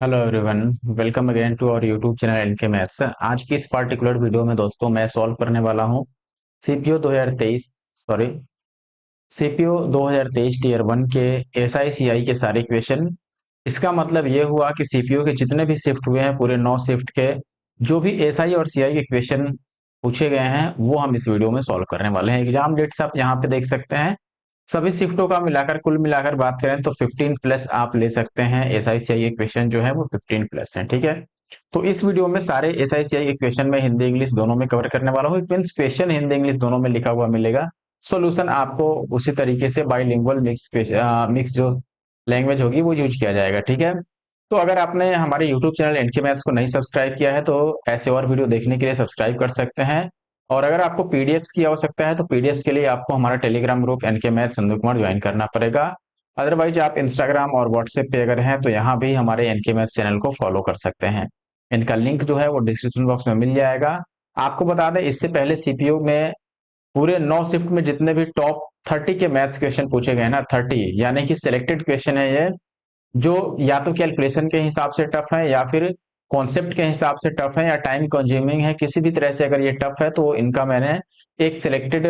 Hello everyone, welcome again to our YouTube channel NK maths. आज की इस particular video में दोस्तों मैं सॉल्व करने वाला हूं सीपीओ 2023 सॉरी सीपीओ 2023 टीयर 1 के एसआई सीआई के सारे इक्वेशन। इसका मतलब ये हुआ कि सीपीयू के जितने भी शिफ्ट हुए हैं पूरे 9 शिफ्ट के जो भी एसआई और सीआई के इक्वेशन पूछे गए हैं वो हम इस वीडियो में सॉल्व करने वाले हैं। एग्जाम डेट्स आप यहाँ पे देख सकते हैं। सभी शिफ्टों का मिलाकर कुल मिलाकर बात करें तो 15 प्लस आप ले सकते हैं। एसआई सीआई इक्वेशन जो है वो 15 प्लस है, ठीक है। तो इस वीडियो में सारे एसआई सीआई इक्वेशन में हिंदी इंग्लिश दोनों में कवर करने वाला हूँ। मीन्स क्वेश्चन हिंदी इंग्लिश दोनों में लिखा हुआ मिलेगा। सॉल्यूशन आपको उसी तरीके से बाइलिंगुअल मिक्स जो लैंग्वेज होगी वो यूज किया जाएगा, ठीक है। तो अगर आपने हमारे यूट्यूब चैनल एनके मैथ्स को नहीं सब्सक्राइब किया है तो ऐसे और वीडियो देखने के लिए सब्सक्राइब कर सकते हैं। और अगर आपको पीडीएफ्स की आवश्यकता है तो पीडीएफ्स के लिए आपको हमारा Telegram group NK maths Sandu Kumar join करना पड़ेगा। अदरवाइज आप इंस्टाग्राम और व्हाट्सएप पे अगर हैं तो यहाँ भी हमारे एनके मैथ्स चैनल को फॉलो कर सकते हैं। इनका लिंक जो है वो डिस्क्रिप्शन बॉक्स में मिल जाएगा। आपको बता दें, इससे पहले सीपीयू में पूरे 9 शिफ्ट में जितने भी टॉप 30 के मैथ्स क्वेश्चन पूछे गए ना, 30 यानी कि सिलेक्टेड क्वेश्चन है ये, जो या तो कैलकुलेशन के हिसाब से टफ है या फिर कॉन्सेप्ट के हिसाब से टफ है या टाइम कंज्यूमिंग है। किसी भी तरह से अगर ये टफ है तो इनका मैंने एक सिलेक्टेड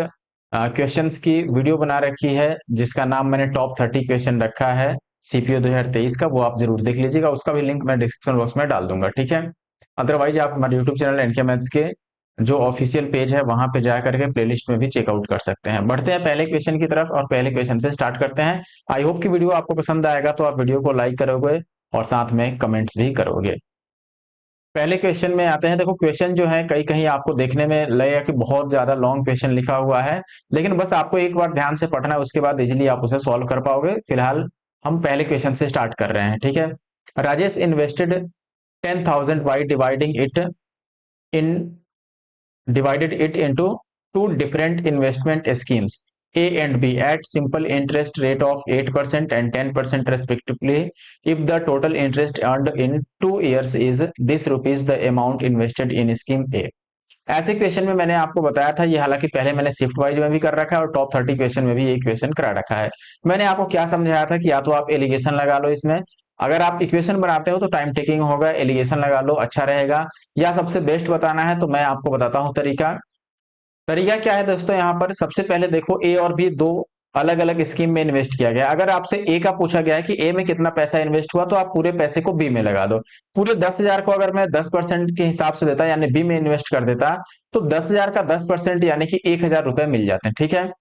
क्वेश्चंस की वीडियो बना रखी है जिसका नाम मैंने टॉप 30 क्वेश्चन रखा है सीपीओ 2023 का। वो आप जरूर देख लीजिएगा, उसका भी लिंक मैं डिस्क्रिप्शन बॉक्स में डाल दूंगा, ठीक है। अदरवाइज आप हमारे यूट्यूब चैनल एनके मैथ्स के जो ऑफिशियल पेज है वहां पे जा करके प्लेलिस्ट में भी चेकआउट कर सकते हैं। बढ़ते हैं पहले क्वेश्चन की तरफ और पहले क्वेश्चन से स्टार्ट करते हैं। आई होप कि वीडियो आपको पसंद आएगा तो आप वीडियो को लाइक करोगे और साथ में कमेंट्स भी करोगे। पहले क्वेश्चन में आते हैं। देखो क्वेश्चन जो है कहीं कहीं आपको देखने में लगेगा कि बहुत ज्यादा लॉन्ग क्वेश्चन लिखा हुआ है, लेकिन बस आपको एक बार ध्यान से पढ़ना है, उसके बाद इजीली आप उसे सॉल्व कर पाओगे। फिलहाल हम पहले क्वेश्चन से स्टार्ट कर रहे हैं, ठीक है। Rajesh invested 10,000 by in divided it into two different investment schemes A and B at simple interest rate of 8% and 10% respectively. If the total interest earned in 2 years is this rupees the amount invested in scheme A. ऐसे question में मैंने आपको बताया था, ये हालांकि पहले मैंने शिफ्ट वाइज में भी कर रखा है और टॉप 30 क्वेश्चन में भी ये क्वेश्चन करा रखा है। मैंने आपको क्या समझाया था कि या तो आप एलिगेशन लगा लो इसमें, अगर आप इक्वेशन बनाते हो तो टाइम टेकिंग होगा, एलिगेशन लगा लो अच्छा रहेगा। या सबसे बेस्ट बताना है तो मैं आपको बताता हूँ तरीका। तरीका क्या है दोस्तों, यहाँ पर सबसे पहले देखो ए और बी दो अलग अलग स्कीम में इन्वेस्ट किया गया। अगर आपसे ए का पूछा गया है कि ए में कितना पैसा इन्वेस्ट हुआ तो आप पूरे पैसे को बी में लगा दो। पूरे 10,000 को अगर मैं 10% के हिसाब से देता यानी बी में इन्वेस्ट कर देता तो 10,000 का 10% यानी कि 1,000 रुपए मिल जाते हैं, ठीक है।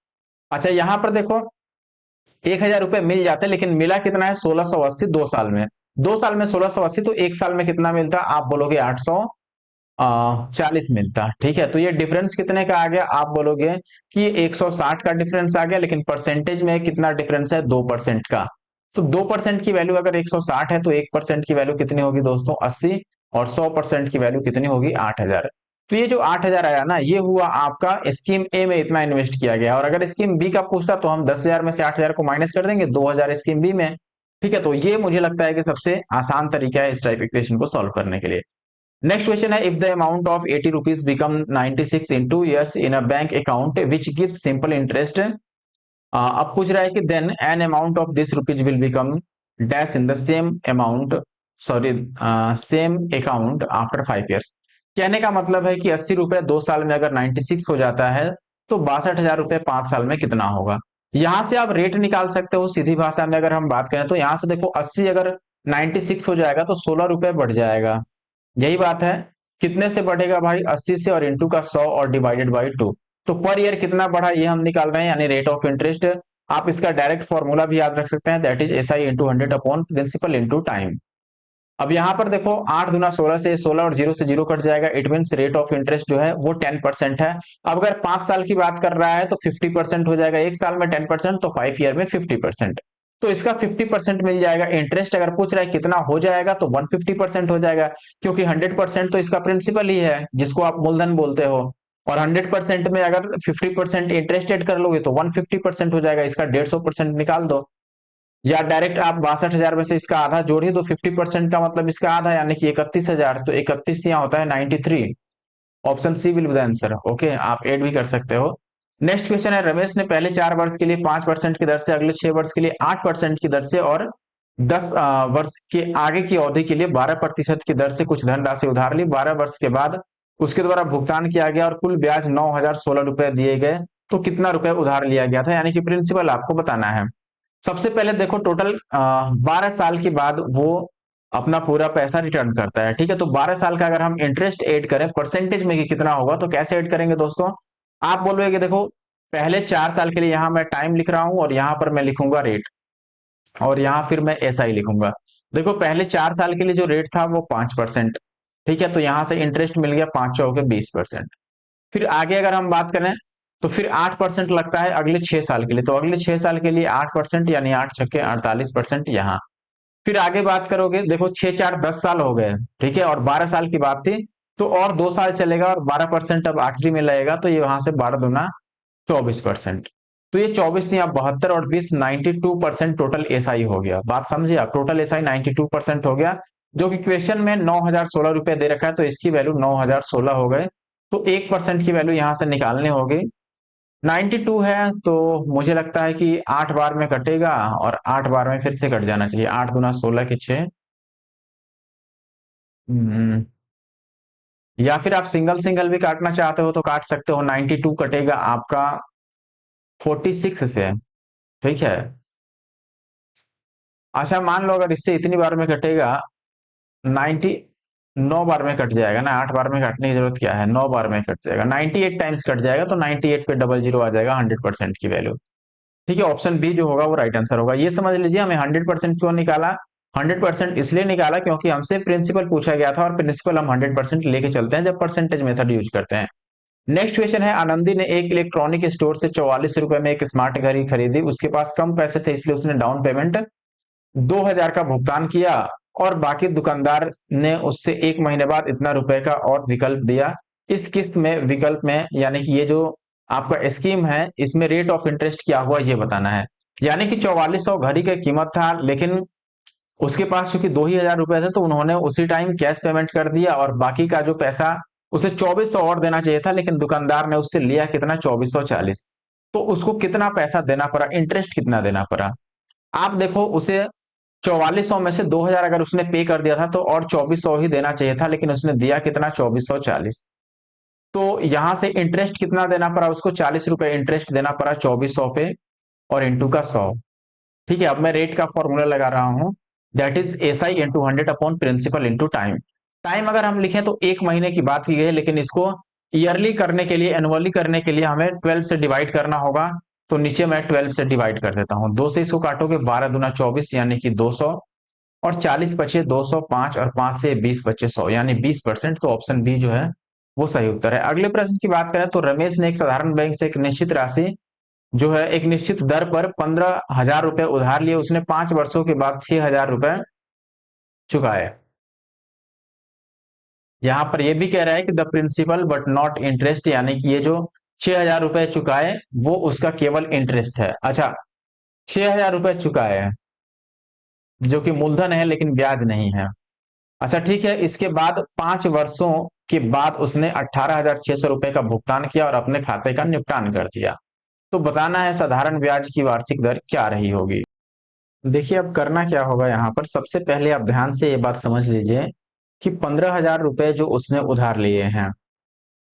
अच्छा यहाँ पर देखो 1,000 रुपए मिल जाते, लेकिन मिला कितना है 1680 2 साल में। 2 साल में 1680 तो 1 साल में कितना मिलता, आप बोलोगे 840 मिलता, ठीक है। तो ये डिफरेंस कितने का आ गया, आप बोलोगे कि ये 160 का डिफरेंस आ गया, लेकिन परसेंटेज में कितना डिफरेंस है 2% का। तो 2% की वैल्यू अगर 160 है तो 1% की वैल्यू कितनी होगी दोस्तों 80, और 100% की वैल्यू कितनी होगी 8,000। तो ये जो 8,000 आया ना ये हुआ आपका स्कीम ए में इतना इन्वेस्ट किया गया। और अगर स्कीम बी का पूछता तो हम 10,000 में से 8,000 को माइनस कर देंगे, 2,000 स्कीम बी में, ठीक है। तो ये मुझे लगता है कि सबसे आसान तरीका है इस टाइप इक्वेशन को सॉल्व करने के लिए। नेक्स्ट क्वेश्चन है, if the amount of 80 rupees become 96 in 2 years in a bank account which gives simple interest. अब पूछ रहा है कि then an amount of this rupees will become dash in the same amount sorry same account after 5 years। कहने का मतलब है कि 80 रुपए 2 साल में अगर 96 हो जाता है तो 62,000 रुपए 5 साल में कितना होगा। यहां से आप रेट निकाल सकते हो सीधी भाषा में। अगर हम बात करें तो यहां से देखो 80 अगर 96 हो जाएगा तो 16 रुपए बढ़ जाएगा, यही बात है। कितने से बढ़ेगा भाई 80 से, और इंटू का 100 और डिवाइडेड बाई 2। तो पर ईयर कितना बढ़ा ये हम निकाल रहे हैं, यानी रेट ऑफ इंटरेस्ट। आप इसका डायरेक्ट फॉर्मूला भी याद रख सकते हैं, that is S I into 100 upon principal into time. अब यहाँ पर देखो 8 दूना 16 से 16 और 0 से 0 कट जाएगा, it mean rate of interest जो है वो 10% है। अब अगर 5 साल की बात कर रहा है तो 50% हो जाएगा, एक साल में 10% तो 5 ईयर में 50%। तो इसका 50% मिल जाएगा। इंटरेस्ट अगर पूछ रहा है कितना हो जाएगा तो 150% हो जाएगा, क्योंकि 100% तो इसका प्रिंसिपल ही है जिसको आप मूलधन बोलते हो। और 100% में अगर 50% इंटरेस्ट एड कर लोगे तो 150% हो जाएगा, इसका 150% निकाल दो। या डायरेक्ट आप 62,000 में से इसका आधा जोड़ ही दो, 50% का मतलब इसका आधा यानी कि 31,000। तो 31 यहाँ होता है 93। Option C will be the answer. Okay, आप ऐड भी कर सकते हो। नेक्स्ट क्वेश्चन है, रमेश ने पहले 4 वर्ष के लिए 5% की दर से, अगले 6 वर्ष के लिए 8% की दर से और 10 वर्ष के आगे की अवधि के लिए 12% की दर से कुछ धनराशि उधार ली। 12 वर्ष के बाद उसके द्वारा भुगतान किया गया और कुल ब्याज 9,016 रुपए दिए गए। तो कितना रुपए उधार लिया गया था, यानी कि प्रिंसिपल आपको बताना है। सबसे पहले देखो, टोटल 12 साल के बाद वो अपना पूरा पैसा रिटर्न करता है। ठीक है, तो 12 साल का अगर हम इंटरेस्ट ऐड करें परसेंटेज में कि कितना होगा, तो कैसे ऐड करेंगे दोस्तों? आप बोलोगे कि देखो, पहले 4 साल के लिए यहां मैं टाइम लिख रहा हूं और यहां पर मैं लिखूंगा रेट, और यहां फिर मैं ऐसा ही लिखूंगा। देखो, पहले 4 साल के लिए जो रेट था वो 5%। ठीक है, तो यहां से इंटरेस्ट मिल गया 5 चौके 20%। फिर आगे अगर हम बात करें तो फिर 8% लगता है अगले 6 साल के लिए। तो अगले 6 साल के लिए 8%, यानी 8 छक्के 48% यहाँ। फिर आगे बात करोगे, देखो 6 4 10 साल हो गए। ठीक है, और 12 साल की बात थी, तो और 2 साल चलेगा और 12% अब आखिरी में लगेगा, तो ये वहां से 12 दूना 24%। तो ये 24 नहीं, आप 72 और 20 92% टोटल एसआई हो गया। बात समझे आप? टोटल एसआई 92% हो गया, जो कि क्वेश्चन में 9,016 रुपए दे रखा है, तो इसकी वैल्यू 9,016 हो गए। तो 1% की वैल्यू यहां से निकालनी होगी। 92 है, तो मुझे लगता है कि 8 बार में कटेगा और 8 बार में फिर से कट जाना चाहिए। 8 दूना 16 के 6। या फिर आप सिंगल सिंगल भी काटना चाहते हो तो काट सकते हो। 92 कटेगा आपका 46 से। ठीक है, अच्छा मान लो अगर इससे इतनी बार में कटेगा 90, 9 बार में कट जाएगा ना, 8 बार में काटने की जरूरत क्या है, 9 बार में कट जाएगा। 98 टाइम्स कट जाएगा, तो 98 पे डबल जीरो आ जाएगा 100% की वैल्यू। ठीक है, ऑप्शन बी जो होगा वो राइट आंसर होगा। ये समझ लीजिए हमें 100% क्यों निकाला। 100% इसलिए निकाला क्योंकि हमसे प्रिंसिपल पूछा गया था, और प्रिंसिपल हम 100% लेके चलते हैं जब परसेंटेज मेथड यूज करते हैं। नेक्स्ट क्वेश्चन है, आनंदी ने एक इलेक्ट्रॉनिक स्टोर से 44 रुपए में एक स्मार्ट घड़ी खरीदी। उसके पास कम पैसे थे, इसलिए उसने डाउन पेमेंट 2,000 का भुगतान किया, और बाकी दुकानदार ने उससे 1 महीने बाद इतना रुपए का और विकल्प दिया। इस किस्त में विकल्प में, यानी कि ये जो आपका स्कीम है, इसमें रेट ऑफ इंटरेस्ट क्या हुआ ये बताना है। यानी कि 4400 घड़ी का कीमत था, लेकिन उसके पास चूंकि 2 ही हजार रुपए थे, तो उन्होंने उसी टाइम कैश पेमेंट कर दिया, और बाकी का जो पैसा उसे 2400 और देना चाहिए था, लेकिन दुकानदार ने उससे लिया कितना, 2440। तो उसको कितना पैसा देना पड़ा, इंटरेस्ट कितना देना पड़ा? आप देखो, उसे 4400 में से 2,000 अगर उसने पे कर दिया था, तो और 2400 ही देना चाहिए था, लेकिन उसने दिया कितना, 2440। तो यहां से इंटरेस्ट कितना देना पड़ा उसको, 40 रुपए इंटरेस्ट देना पड़ा 2400 पे, और इंटू का 100। ठीक है, अब मैं रेट का फॉर्मूला लगा रहा हूं, that is S I into 100 upon principal into time. Time अगर हम लिखें तो 1 महीने की बात की गई है, लेकिन इसको ईयरली करने के लिए, एनुअली करने के लिए हमें 12 से डिवाइड करना होगा। तो नीचे मैं 12 से डिवाइड कर देता हूं। 2 से इसको काटोगे, 12 दूना 24, यानी कि 200, और 40 बचे 205, और 5 से 20 बचे 100, यानी 20%। तो ऑप्शन बी जो है वो सही उत्तर है। अगले प्रश्न की बात करें तो, रमेश ने एक साधारण बैंक से एक निश्चित राशि जो है एक निश्चित दर पर 15,000 रुपए उधार लिए। उसने 5 वर्षों के बाद 6,000 रुपए चुकाए। यहां पर यह भी कह रहा है कि the principal but not interest, यानी कि ये जो 6,000 रुपए चुकाए वो उसका केवल इंटरेस्ट है। अच्छा, 6,000 रुपए चुकाए जो कि मूलधन है लेकिन ब्याज नहीं है। अच्छा ठीक है, इसके बाद 5 वर्षों के बाद उसने 18,600 रुपए का भुगतान किया और अपने खाते का निपटान कर दिया। तो बताना है साधारण ब्याज की वार्षिक दर क्या रही होगी। देखिए, अब करना क्या होगा, यहाँ पर सबसे पहले आप ध्यान से ये बात समझ लीजिए कि 15,000 रुपए जो उसने उधार लिए हैं,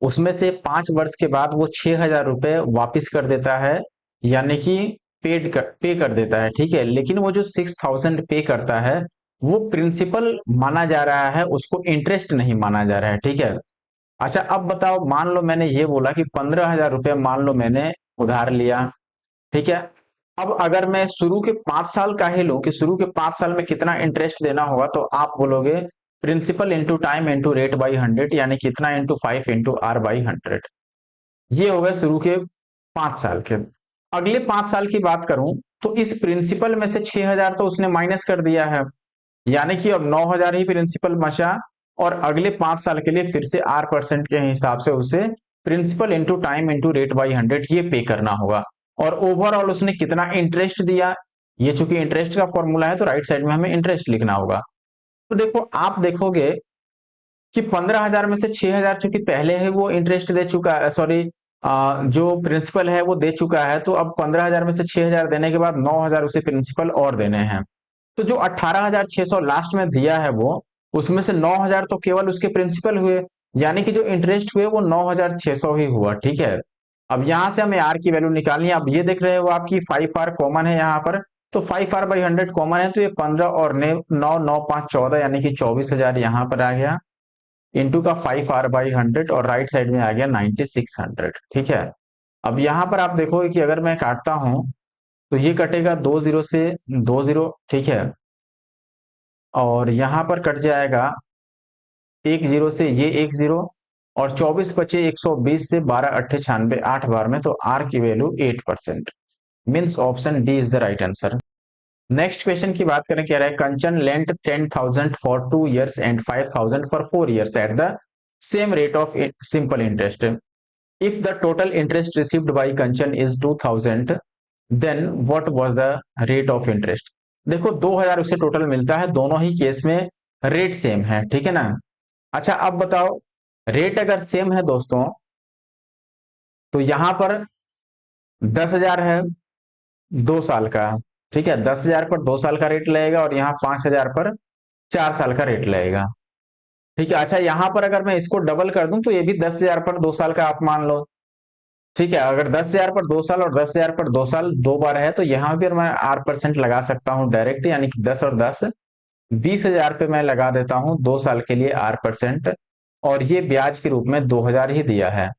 उसमें से 5 वर्ष के बाद वो 6,000 रुपए वापिस कर देता है, यानी कि पे कर देता है। ठीक है, लेकिन वो जो 6,000 पे करता है वो प्रिंसिपल माना जा रहा है, उसको इंटरेस्ट नहीं माना जा रहा है। ठीक है, अच्छा अब बताओ, मान लो मैंने ये बोला कि 15,000 रुपए मान लो मैंने उधार लिया। ठीक है, अब अगर मैं शुरू के 5 साल का ही लूं कि शुरू के 5 साल में कितना इंटरेस्ट देना होगा, तो आप बोलोगे principal into time into rate by 100, यानी कितना इंटू 5 इंटू आर बाई 100। ये हो गए शुरू के 5 साल के। अगले 5 साल की बात करूं तो इस प्रिंसिपल में से 6,000 तो उसने माइनस कर दिया है, यानी कि अब 9,000 ही प्रिंसिपल बचा, और अगले 5 साल के लिए फिर से आर परसेंट के हिसाब से उसे principal into time into rate by 100 ये पे करना होगा। और ओवरऑल उसने कितना इंटरेस्ट दिया, ये चूंकि इंटरेस्ट का फॉर्मूला है तो राइट साइड में हमें इंटरेस्ट लिखना होगा। तो देखो, आप देखोगे कि 15,000 में से 6,000 चूंकि पहले है वो इंटरेस्ट दे चुका है, सॉरी जो प्रिंसिपल है वो दे चुका है, तो अब 15,000 में से 6,000 देने के बाद 9,000 उसे प्रिंसिपल और देने हैं। तो जो 18,600 लास्ट में दिया है वो, उसमें से 9,000 तो केवल उसके प्रिंसिपल हुए, यानी कि जो इंटरेस्ट हुए वो 9,600 ही हुआ। ठीक है, अब यहां से हमें आर की वैल्यू निकालनी है। अब ये देख रहे हो आपकी 5R कॉमन है यहाँ पर, तो 5R/100 कॉमन है, तो ये 15 और 9, 9, 5, 14, यानी कि 24,000 यहाँ पर आ गया, इंटू का 5R/100, और राइट साइड में आ गया 9600। ठीक है, अब यहाँ पर आप देखोगे कि अगर मैं काटता हूं तो ये कटेगा 2 जीरो से 2 जीरो। ठीक है, और यहां पर कट जाएगा 1 जीरो से ये 1 जीरो, और 24 बचे 120 से 12 अट्ठे 96, 8 बार में, तो आर की value 8%। Means option D is the right answer. Next question की बात करें, कह रहा है Kanchan lent 10,000 for 2 years and 5,000 for 4 years at the same rate of simple interest. If the total interest received by Kanchan is 2,000, then what was the rate of interest. देखो 2,000 उसे टोटल मिलता है, दोनों ही केस में रेट सेम है। ठीक है ना। अच्छा अब बताओ, रेट अगर सेम है दोस्तों, तो यहां पर 10,000 है 2 साल का। ठीक है, 10,000 पर 2 साल का रेट लगेगा, और यहाँ 5,000 पर 4 साल का रेट लगेगा। ठीक है, अच्छा यहां पर अगर मैं इसको डबल कर दूं तो ये भी 10,000 पर 2 साल का आप मान लो। ठीक है, अगर 10,000 पर 2 साल और 10,000 पर 2 साल दो बार है, तो यहाँ पर मैं R% लगा सकता हूँ डायरेक्ट, यानी कि 10 और 10, 20,000 पे मैं लगा देता हूँ 2 साल के लिए R%, और ये ब्याज के रूप में 2,000 ही दिया है।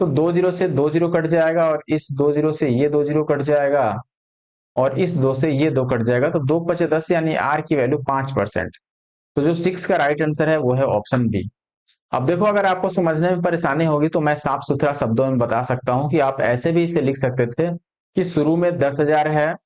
तो 2 जीरो से 2 जीरो कट जाएगा, और इस 2 जीरो से ये 2 जीरो कट जाएगा, और इस 2 से ये 2 कट जाएगा, तो 2 × 10, यानी आर की वैल्यू 5%। तो जो 6 का राइट आंसर है वो है ऑप्शन बी। अब देखो, अगर आपको समझने में परेशानी होगी तो मैं साफ सुथरा शब्दों में बता सकता हूं कि आप ऐसे भी इसे लिख सकते थे कि शुरू में 10,000 है,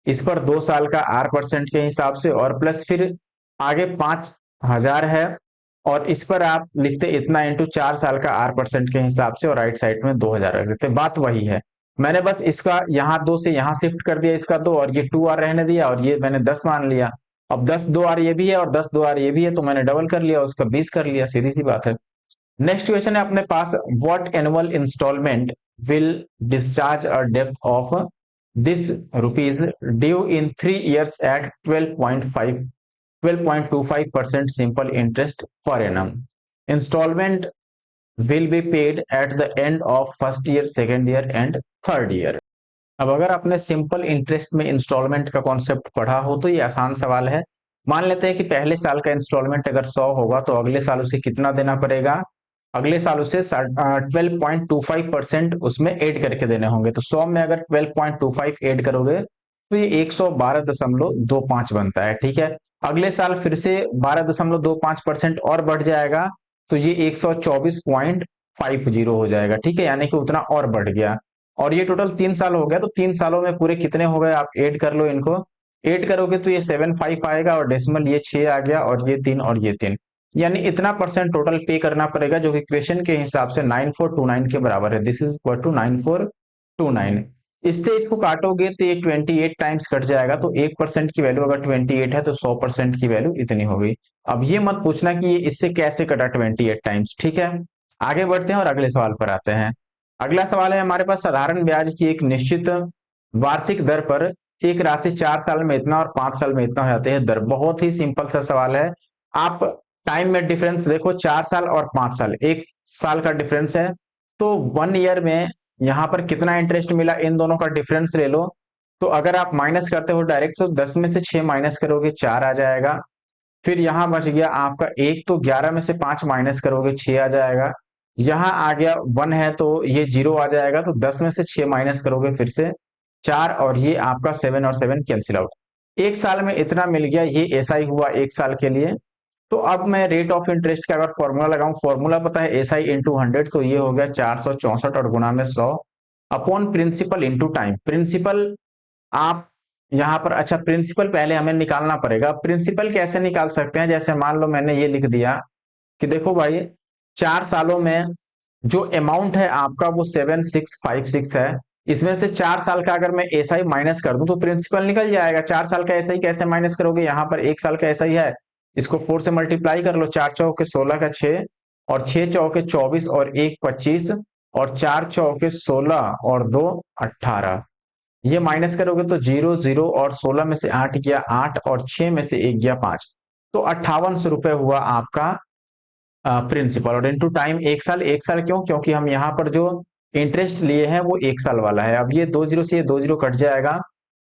इस पर 2 साल का R% के हिसाब से, और प्लस फिर आगे 5,000 है, और इस पर आप लिखते इतना इंटू 4 साल का R% के हिसाब से, और राइट साइड में 2,000 रख देते। बात वही है, मैंने बस इसका यहाँ 2 से यहाँ शिफ्ट कर दिया, इसका 2, और ये 2R रहने दिया, और ये मैंने 10 मान लिया। अब 10 2R ये भी है, और 10 2R ये भी है, तो मैंने डबल कर लिया, उसका 20 कर लिया, सीधी सी बात है। नेक्स्ट क्वेश्चन है अपने पास, what annual instalment will discharge a डेब्ट of this rupees due in 3 years at 12.25% simple interest per annum. Instalment will be paid at the end of first year, second year and third year। अब अगर आपने simple interest में instalment का concept पढ़ा हो तो ये आसान सवाल है। मान लेते हैं कि पहले साल का इंस्टॉलमेंट अगर 100 होगा, तो अगले साल उसे कितना देना पड़ेगा, अगले साल उसे 12.25% उसमें ऐड करके देने होंगे। तो 100 में अगर 12.25 ऐड करोगे तो ये 112.25 बनता है। ठीक है, अगले साल फिर से 12.25% और बढ़ जाएगा, तो ये 124.50 हो जाएगा। ठीक है, यानी कि उतना और बढ़ गया, और ये टोटल 3 साल हो गया। तो 3 सालों में पूरे कितने हो गए, आप ऐड कर लो इनको। ऐड करोगे तो ये 75 आएगा, और डेसिमल ये 6 आ गया, और ये 3 और ये 3, यानी इतना परसेंट टोटल पे करना पड़ेगा, जो कि क्वेश्चन के हिसाब से 9429 के बराबर है। This is equal to 9429। इससे इसको काटोगे तो ये 28 टाइम्स कट जाएगा, तो 1% की वैल्यू अगर 28 है तो 100% की वैल्यू इतनी हो गई। अब ये मत पूछना कि ये इससे कैसे कटा 28 टाइम्स। ठीक है, आगे बढ़ते हैं और अगले सवाल पर आते हैं। अगला सवाल है हमारे पास, साधारण ब्याज की एक निश्चित वार्षिक दर पर एक राशि 4 साल में इतना और 5 साल में इतना हो जाते हैं दर। बहुत ही सिंपल सा सवाल है। आप टाइम में डिफरेंस देखो, 4 साल और 5 साल, 1 साल का डिफरेंस है, तो 1 ईयर में यहाँ पर कितना इंटरेस्ट मिला, इन दोनों का डिफरेंस ले लो। तो अगर आप माइनस करते हो डायरेक्ट, तो 10 में से 6 माइनस करोगे 4 आ जाएगा। फिर यहां बच गया आपका 1, तो 11 में से 5 माइनस करोगे 6 आ जाएगा। यहां आ गया 1 है, तो ये 0 आ जाएगा, तो 10 में से 6 माइनस करोगे फिर से 4, और ये आपका 7 और 7 कैंसिल आउट। 1 साल में इतना मिल गया, ये ऐसा ही हुआ 1 साल के लिए। तो अब मैं रेट ऑफ इंटरेस्ट का अगर फॉर्मूला लगाऊं, फॉर्मूला पता है एसआई इंटू 100, तो ये हो गया 464, और गुणा में 100 upon principal into time. Principal आप यहाँ पर, अच्छा प्रिंसिपल पहले हमें निकालना पड़ेगा। प्रिंसिपल कैसे निकाल सकते हैं, जैसे मान लो मैंने ये लिख दिया कि देखो भाई 4 सालों में जो अमाउंट है आपका वो 7656 है, इसमें से 4 साल का अगर मैं एसआई माइनस कर दूं तो प्रिंसिपल निकल जाएगा। 4 साल का एसआई कैसे माइनस करोगे, यहाँ पर 1 साल का एसआई है, इसको 4 से मल्टीप्लाई कर लो, 4 चौके 16 का 6, और 6 चौके 24, और 1 25, और 4 चौके 16, और 2 18। ये माइनस करोगे तो 0 0 और 16 में से 8 गया 8 और 6 में से 1 गया 5, तो 5800 रुपए हुआ आपका प्रिंसिपल। और इनटू टाइम, एक साल क्यों, क्योंकि हम यहाँ पर जो इंटरेस्ट लिए हैं वो 1 साल वाला है। अब ये 2 0 से ये 2 0 कट जाएगा,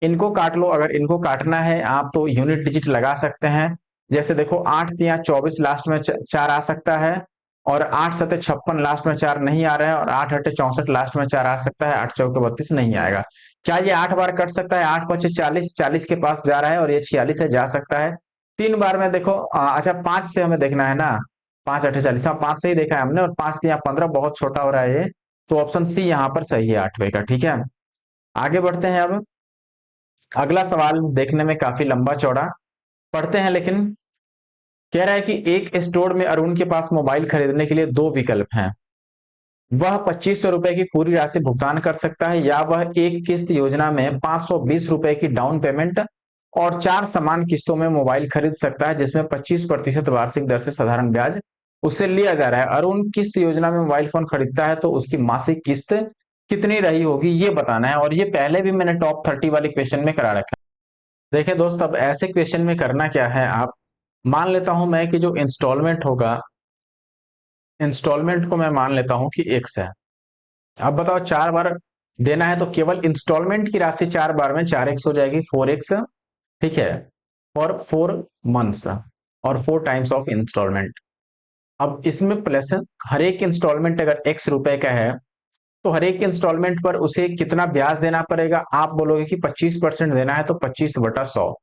इनको काट लो। अगर इनको काटना है आप तो यूनिट डिजिट लगा सकते हैं। जैसे देखो 8 तिया 24 लास्ट में 4 आ सकता है, और 8 सते 56 लास्ट में 4 नहीं आ रहा है, और 8 अट्ठे 64 लास्ट में 4 आ सकता है, 8 चौके 32 नहीं आएगा। क्या ये 8 बार कट सकता है? 8 पचे 40, 40 के पास जा रहा है, और ये 46 है, जा सकता है 3 बार में। देखो अच्छा 5 से हमें देखना है ना, 5 अट्ठे 40, हाँ 5 से ही देखा है हमने, और 5 तिया 15 बहुत छोटा हो रहा है ये, तो ऑप्शन सी यहाँ पर सही है 8वें का। ठीक है, आगे बढ़ते हैं। अब अगला सवाल देखने में काफी लंबा चौड़ा, पढ़ते हैं लेकिन। कह रहा है कि एक स्टोर में अरुण के पास मोबाइल खरीदने के लिए दो विकल्प हैं। वह 2500 रुपए की पूरी राशि भुगतान कर सकता है, या वह एक किस्त योजना में 520 रुपए की डाउन पेमेंट और 4 समान किस्तों में मोबाइल खरीद सकता है, जिसमें 25% वार्षिक दर से साधारण ब्याज उससे लिया जा रहा है। अरुण किस्त योजना में मोबाइल फोन खरीदता है तो उसकी मासिक किस्त कितनी रही होगी, ये बताना है। और ये पहले भी मैंने टॉप 30 वाले क्वेश्चन में करा रखा है। देखिए दोस्त, अब ऐसे क्वेश्चन में करना क्या है, आप मान लेता हूं मैं कि जो इंस्टॉलमेंट होगा, इंस्टॉलमेंट को मैं मान लेता हूं कि एक्स है। अब बताओ 4 बार देना है, तो केवल इंस्टॉलमेंट की राशि 4 बार में 4x हो जाएगी, 4x। ठीक है, और 4 मंथ्स, और 4 टाइम्स ऑफ इंस्टॉलमेंट। अब इसमें प्लस, हर एक इंस्टॉलमेंट अगर x रुपए का है, तो हर एक इंस्टॉलमेंट पर उसे कितना ब्याज देना पड़ेगा? आप बोलोगे कि 25% देना है, तो 25/100।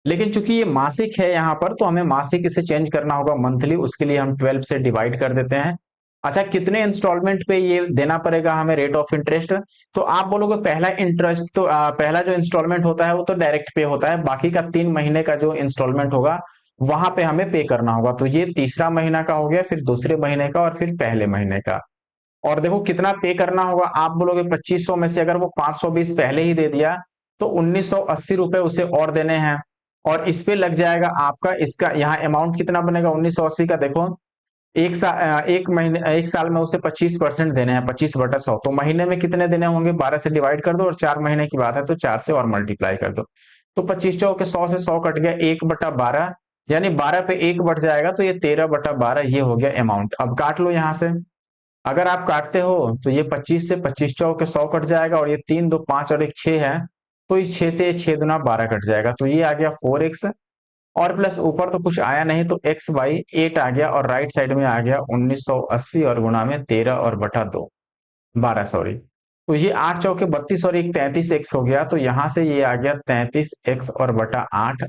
लेकिन चूंकि ये मासिक है यहाँ पर, तो हमें मासिक इसे चेंज करना होगा मंथली, उसके लिए हम 12 से डिवाइड कर देते हैं। अच्छा, कितने इंस्टॉलमेंट पे ये देना पड़ेगा हमें रेट ऑफ इंटरेस्ट? तो आप बोलोगे पहला इंटरेस्ट तो पहला जो इंस्टॉलमेंट होता है वो तो डायरेक्ट पे होता है, बाकी का 3 महीने का जो इंस्टॉलमेंट होगा वहां पे हमें पे करना होगा। तो ये तीसरा महीना का हो गया, फिर दूसरे महीने का, और फिर पहले महीने का। और देखो कितना पे करना होगा, आप बोलोगे 2500 में से अगर वो 520 पहले ही दे दिया, तो 1980 रुपए उसे और देने हैं, और इस पे लग जाएगा आपका, इसका यहाँ अमाउंट कितना बनेगा 1980 का? देखो एक महीने, एक साल में उसे 25% देने हैं, 25/100, तो महीने में कितने देने होंगे? 12 से डिवाइड कर दो, और 4 महीने की बात है तो 4 से और मल्टीप्लाई कर दो। तो 25 चौके 100 से 100 कट गया, 1/12, यानी 12 पे 1 बढ़ जाएगा, तो ये 13/12 ये हो गया अमाउंट। अब काट लो यहाँ से। अगर आप काटते हो तो ये 25 से 25 चौके 100 कट जाएगा, और ये 3 2 5 और एक 6 है, तो इस 6 से 6 दूना 12 कट जाएगा, तो ये आ गया 4x। और प्लस ऊपर तो कुछ आया नहीं, तो x/8 आ गया, और राइट साइड में आ गया 1980, और गुणा में 13 और बटा 2, 12 सॉरी। तो ये 8 चौके 32 और एक 33x हो गया, तो यहां से ये आ गया 33x और बटा 8,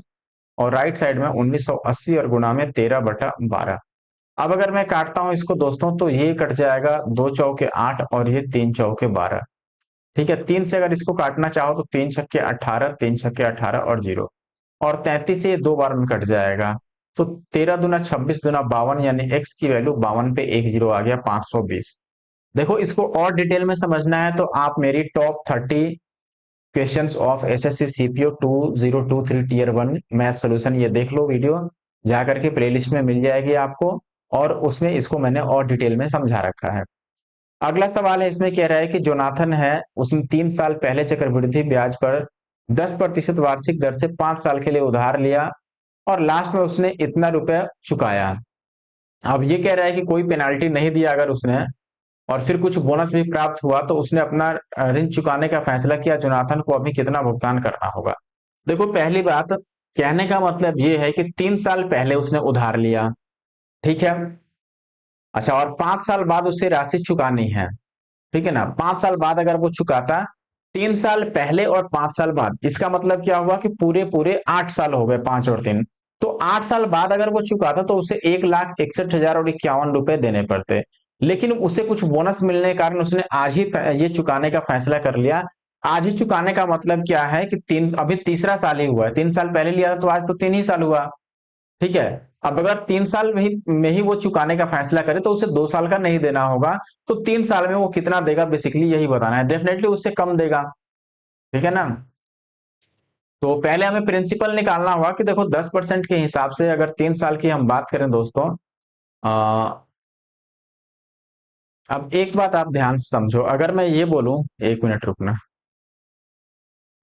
और राइट साइड में 1980 और गुणा में 13/12। अब अगर मैं काटता हूं इसको दोस्तों, तो ये कट जाएगा 2 चौके 8, और ये 3 चौके 12। ठीक है, 3 से अगर इसको काटना चाहो तो 3 छक्के 18, 3 छक्के 18 और 0, और 33 से ये 2 बार में कट जाएगा, तो 13 दूना 26 दूना 52, यानी x की वैल्यू 52 पे एक जीरो आ गया, 520। देखो इसको और डिटेल में समझना है तो आप मेरी top 30 questions of SSC CPO 2023 tier 1 math solution, ये देख लो वीडियो, जाकर के प्लेलिस्ट में मिल जाएगी आपको, और उसमें इसको मैंने और डिटेल में समझा रखा है। अगला सवाल है, इसमें कह रहा है कि जोनाथन है, उसने 3 साल पहले चक्रवृद्धि ब्याज पर 10% वार्षिक दर से 5 साल के लिए उधार लिया, और लास्ट में उसने इतना रुपया चुकाया। अब ये कह रहा है कि कोई पेनाल्टी नहीं दिया अगर उसने, और फिर कुछ बोनस भी प्राप्त हुआ, तो उसने अपना ऋण चुकाने का फैसला किया, जोनाथन को अभी कितना भुगतान करना होगा? देखो पहली बात, कहने का मतलब ये है कि 3 साल पहले उसने उधार लिया, ठीक है। अच्छा, और 5 साल बाद उसे राशि चुकानी है, ठीक है ना। 5 साल बाद अगर वो चुकाता, 3 साल पहले और 5 साल बाद, इसका मतलब क्या हुआ कि पूरे पूरे 8 साल हो गए, 5 और 3, तो 8 साल बाद अगर वो चुकाता तो उसे 1,61,051 रुपए देने पड़ते। लेकिन उसे कुछ बोनस मिलने के कारण उसने आज ही ये चुकाने का फैसला कर लिया। आज ही चुकाने का मतलब क्या है कि तीन, अभी तीसरा साल ही हुआ है, 3 साल पहले लिया था तो आज तो 3 ही साल हुआ, ठीक है। अब अगर 3 साल में ही वो चुकाने का फैसला करे, तो उसे 2 साल का नहीं देना होगा, तो 3 साल में वो कितना देगा, बेसिकली यही बताना है। डेफिनेटली उससे कम देगा, ठीक है ना। तो पहले हमें प्रिंसिपल निकालना होगा कि देखो 10% के हिसाब से अगर 3 साल की हम बात करें दोस्तों, आ, अब एक बात आप ध्यान से समझो, अगर मैं ये बोलूं, 1 मिनट रुकना।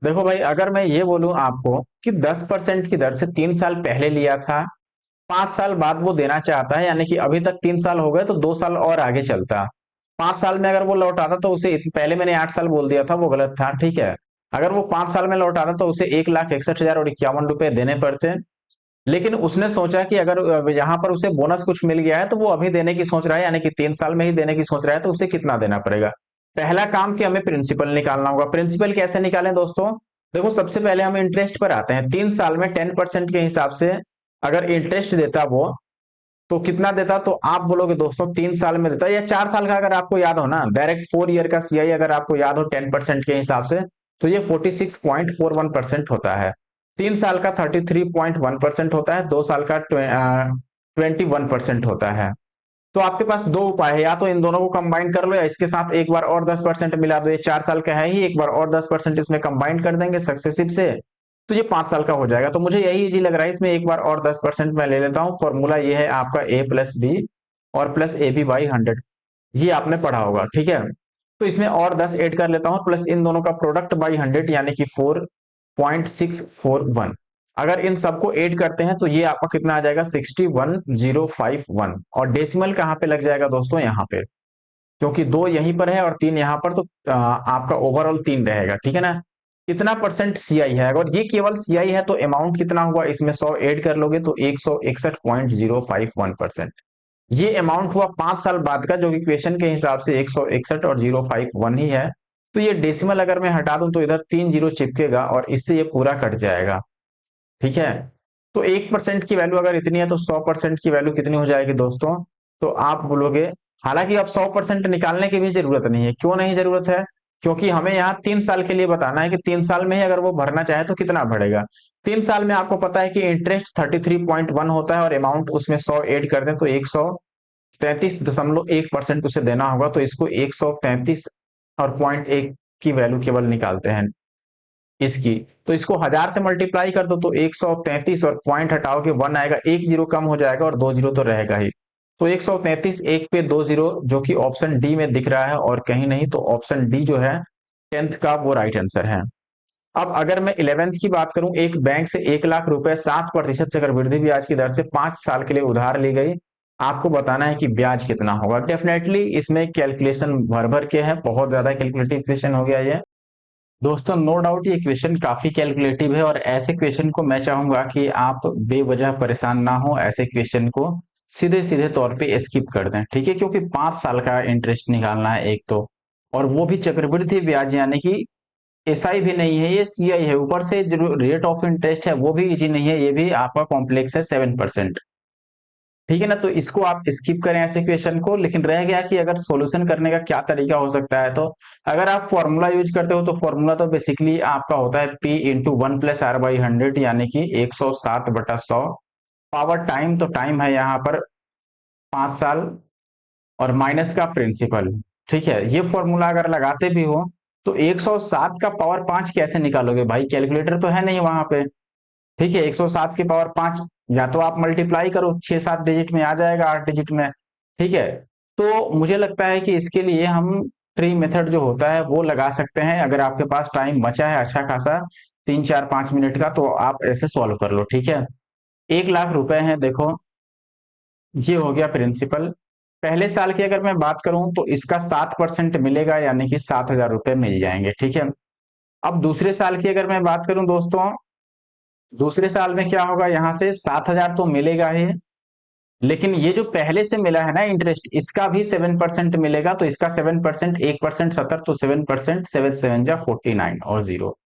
देखो भाई, अगर मैं ये बोलूं आपको कि 10% की दर से 3 साल पहले लिया था, 5 साल बाद वो देना चाहता है, यानी कि अभी तक 3 साल हो गए तो 2 साल और आगे चलता, 5 साल में अगर वो लौटाता तो उसे पहले मैंने 8 साल बोल दिया था, वो गलत था, ठीक है। अगर वो 5 साल में लौटाता तो उसे 1,61,051 रुपए देने पड़ते। लेकिन उसने सोचा कि अगर यहाँ पर उसे बोनस कुछ मिल गया है तो वो अभी देने की सोच रहा है, यानी कि 3 साल में ही देने की सोच रहा है, तो उसे कितना देना पड़ेगा। पहला काम कि हमें प्रिंसिपल निकालना होगा। प्रिंसिपल कैसे निकालें दोस्तों? देखो, सबसे पहले हम इंटरेस्ट पर आते हैं। 3 साल में 10% के हिसाब से अगर इंटरेस्ट देता वो, तो कितना देता? तो आप बोलोगे दोस्तों 3 साल में देता, या 4 साल का अगर आपको याद हो ना, डायरेक्ट 4 ईयर का सीआई अगर आपको याद हो 10% के हिसाब से, तो ये 46.41% होता है। 3 साल का 33.1% होता है, 2 साल का 21% होता है। तो आपके पास दो उपाय है, या तो इन दोनों को कंबाइन कर लो, या इसके साथ एक बार और 10% मिला दो। ये 4 साल का है ही, एक बार और 10% इसमें कंबाइन कर देंगे सक्सेसिव से, तो ये 5 साल का हो जाएगा। तो मुझे यही इजी लग रहा है, इसमें एक बार और 10% मैं ले लेता हूँ। फॉर्मूला ये है आपका A+B और प्लस AB/100, ये आपने पढ़ा होगा, ठीक है। तो इसमें और 10 ऐड कर लेता हूँ, प्लस इन दोनों का प्रोडक्ट बाई 100, यानी कि 4.641। अगर इन सबको ऐड करते हैं तो ये आपका कितना आ जाएगा? 61,051। और डेसिमल कहाँ पे लग जाएगा दोस्तों? यहाँ पे, क्योंकि 2 यहीं पर है और 3 यहाँ पर, तो आपका ओवरऑल 3 रहेगा, ठीक है ना। कितना परसेंट सीआई है? अगर ये केवल सीआई है तो अमाउंट कितना हुआ? इसमें 100 ऐड कर लोगे तो 161.051%। ये अमाउंट हुआ 5 साल बाद का, जो कि क्वेश्चन के हिसाब से 161.051 ही है। तो ये डेसिमल अगर मैं हटा दूं तो इधर 3 जीरो चिपकेगा और इससे ये पूरा कट जाएगा, ठीक है। तो 1% की वैल्यू अगर इतनी है तो 100% की वैल्यू कितनी हो जाएगी दोस्तों? तो आप बोलोगे, हालांकि अब 100% निकालने की भी जरूरत नहीं है। क्यों नहीं जरूरत है? क्योंकि हमें यहाँ 3 साल के लिए बताना है कि 3 साल में ही अगर वो भरना चाहे तो कितना भरेगा। 3 साल में आपको पता है कि इंटरेस्ट 33.1 होता है, और अमाउंट उसमें 100 ऐड कर दें तो 133.1% उसे देना होगा। तो इसको 133 और 0.1 की वैल्यू केवल निकालते हैं इसकी। तो इसको 1000 से मल्टीप्लाई कर दो तो 133, और पॉइंट हटाओगे 1 आएगा, एक जीरो कम हो जाएगा और 2 जीरो तो रहेगा ही। तो 133, एक पे 2 जीरो, जो कि ऑप्शन डी में दिख रहा है और कहीं नहीं। तो ऑप्शन डी जो है 10th का, वो राइट आंसर है। अब अगर मैं 11th की बात करूं, एक बैंक से 1 लाख रुपए 7% चक्रवृद्धि ब्याज की दर से 5 साल के लिए उधार ली गई। आपको बताना है कि ब्याज कितना होगा। डेफिनेटली इसमें कैलकुलेशन भर भर के है, बहुत ज्यादा कैलकुलेटिव क्वेश्चन हो गया ये दोस्तों। नो डाउट ये क्वेश्चन काफी कैलकुलेटिव है, और ऐसे क्वेश्चन को मैं चाहूंगा कि आप बेवजह परेशान ना हो, ऐसे क्वेश्चन को सीधे सीधे तौर पे स्किप कर दें, ठीक है। क्योंकि 5 साल का इंटरेस्ट निकालना है एक तो, और वो भी चक्रवृद्धि ब्याज, यानी कि एसआई भी नहीं है, ये सीआई है। ऊपर से जो रेट ऑफ इंटरेस्ट है वो भी इजी नहीं है, ये भी आपका कॉम्प्लेक्स है 7%, ठीक है ना। तो इसको आप स्किप करें ऐसे क्वेश्चन को। लेकिन रह गया कि अगर सॉल्यूशन करने का क्या तरीका हो सकता है, तो अगर आप फॉर्मूला यूज करते हो तो फॉर्मूला तो बेसिकली आपका होता है P × 1 + R/100, यानी कि 107/100। पावर टाइम, तो टाइम है यहाँ पर 5 साल, और माइनस का प्रिंसिपल, ठीक है। ये फॉर्मूला अगर लगाते भी हो तो 107 का पावर 5 कैसे निकालोगे भाई? कैलकुलेटर तो है नहीं वहां पे, ठीक है। 107 की पावर 5, या तो आप मल्टीप्लाई करो, 6-7 डिजिट में आ जाएगा, 8 डिजिट में, ठीक है। तो मुझे लगता है कि इसके लिए हम ट्री मेथड जो होता है वो लगा सकते हैं। अगर आपके पास टाइम बचा है अच्छा खासा, 3-4-5 मिनट का, तो आप ऐसे सॉल्व कर लो, ठीक है। 1 लाख रुपए हैं, देखो ये हो गया प्रिंसिपल। पहले साल की अगर मैं बात करूं तो इसका 7% मिलेगा, यानी कि 7,000 रुपए मिल जाएंगे, ठीक है। अब दूसरे साल की अगर मैं बात करूं दोस्तों, दूसरे साल में क्या होगा? यहां से 7,000 तो मिलेगा ही, लेकिन ये जो पहले से मिला है ना इंटरेस्ट, इसका भी 7% मिलेगा। तो इसका 7%, 1% 70, तो 7%, 7×7 = 49 और जीरो।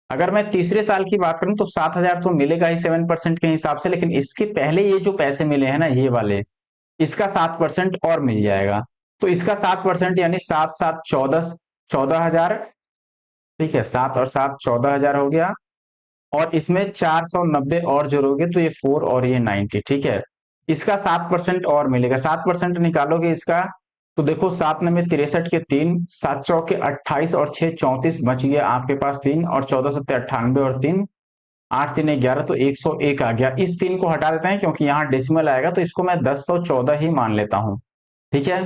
अगर मैं तीसरे साल की बात करूं तो 7,000 तो मिलेगा ही 7% के हिसाब से, लेकिन इसके पहले ये जो पैसे मिले हैं ना, ये वाले, इसका 7% और मिल जाएगा। तो इसका 7%, यानी 7-7 14, 14,000, ठीक है। 7 और 7 14,000 हो गया, और इसमें 490 और जोड़ोगे तो ये 4 और ये 90, ठीक है। इसका 7% और मिलेगा, 7% निकालोगे इसका, तो देखो 7×9 = 63 के 3, 7 चौके 28 और 6 34, बच गया आपके पास 3, और 14×7 = 98 और 3, 8×3 = 11, तो 101 आ गया। इस 3 को हटा देते हैं क्योंकि यहाँ डेसिमल आएगा, तो इसको मैं 1014 ही मान लेता हूं, ठीक है।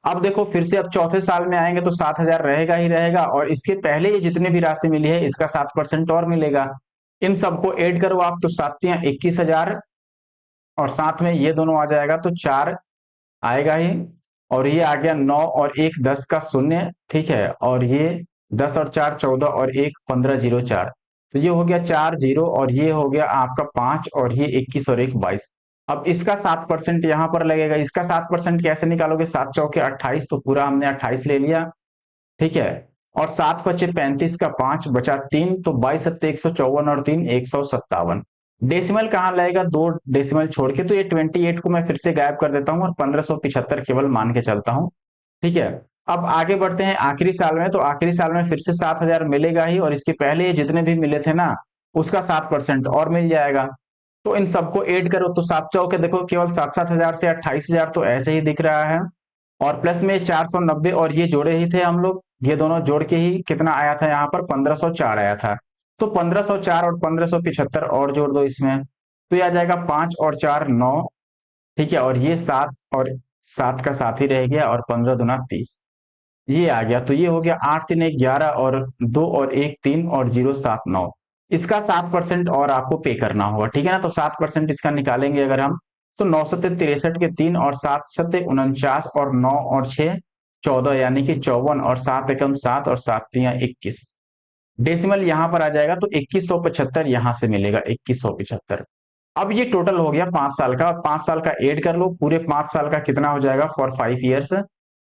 अब देखो फिर से अब चौथे साल में आएंगे तो 7,000 रहेगा ही रहेगा, और इसके पहले ये जितने भी राशि मिली है इसका 7% और मिलेगा। इन सबको ऐड करो आप तो 7 × 21,000, और साथ में ये दोनों आ जाएगा तो 4 आएगा ही, और ये आ गया 9 और 1 10 का शून्य, ठीक है, और ये 10 और 4 14 और 1 15 0 4, तो ये हो गया 4 0, और ये हो गया आपका 5, और ये 21 और 1 22। अब इसका 7% यहां पर लगेगा। इसका 7% कैसे निकालोगे? 7 चौके 28, तो पूरा हमने 28 ले लिया, ठीक है, और 7 पचे 35 का 5 बचा 3, तो 22 सत्ते 154 और 3 157। डेसिमल कहाँ लगेगा? 2 डेसिमल छोड़ के, तो ये 28 को मैं फिर से गायब कर देता हूं और 1575 केवल मान के चलता हूं, ठीक है। अब आगे बढ़ते हैं आखिरी साल में, तो आखिरी साल में फिर से 7,000 मिलेगा ही, और इसके पहले जितने भी मिले थे ना उसका 7% और मिल जाएगा। तो इन सबको ऐड करो तो 7 चौके देखो केवल 7-7 हजार से 28,000 तो ऐसे ही दिख रहा है, और प्लस में 490, और ये जोड़े ही थे हम लोग, ये दोनों जोड़ के ही कितना आया था यहाँ पर? 1504 आया था। तो 1504 और 1575 और जोड़ दो इसमें, तो ये आ जाएगा 5 और 4 9, ठीक है, और ये 7 और 7 का साथ ही रह गया, और 15 दूना 30, ये आ गया। तो ये हो गया 8 3 1 11, और 2 और 1 3 और 0 7 9। इसका 7% और आपको पे करना होगा, ठीक है ना। तो 7% इसका निकालेंगे अगर हम, तो 9 सत्ते 63 के 3, और 7 सत्ते 49, और 9 और 6 14, यानी कि 54, और 7 एकम 7, और 7 तियां 21। डेसिमल यहां पर आ जाएगा तो 2175 यहां से मिलेगा, 2175। अब ये टोटल हो गया 5 साल का। 5 साल का ऐड कर लो, पूरे 5 साल का कितना हो जाएगा फॉर 5 ईयर्स,